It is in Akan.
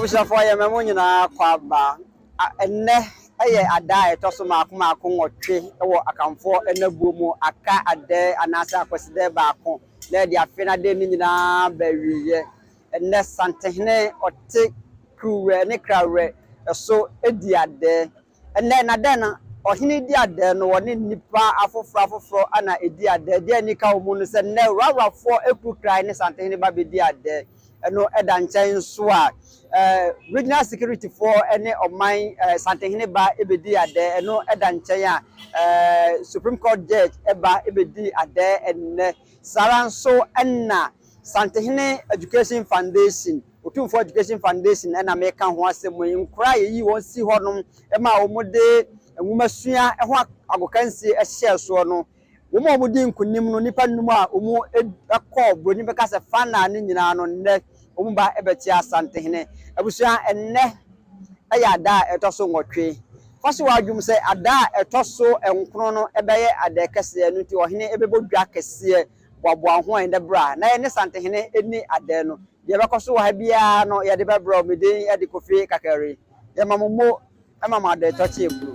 Abusafo ya memo nyina kwaba enne eye ada etoso maako nwotwe wo akamfo enabuo mu aka ade anasa Akwasidae baako na de afena de ni nyina bawiye enne santehne ote kruwe ne krawe so edi ade enne na de na ohini di ade no woni nipa afoforo ana edi ade de ni ka omu no se ne rawafo ekukrai ne santehne ba be di ade eno eda nchen so a regional security for any of my santehne ba ebedi ade eno eda nchen a Supreme Court judge eba ebedi ade enne saranso enna santehne education foundation Otumfo education foundation ena meka ho asem nkura yi won si honom ema omode enwumasua ho agokansi ehye so no wo mo di nkunim no nipa num a omu ekọ broni beka se fana ne nyina no nne omba ebeti asantehne abusua enne aya da etoso nwotwe faso wadwum se ada etoso enkrono no ebeye ada kese no ti ohene ebebodwa kese boabo ho ende bra na ye ne santehne eni ada no ye bekoso wa bia no ye de bebro meden ye de kofi kakari ye mamomo emama ada etoche ebru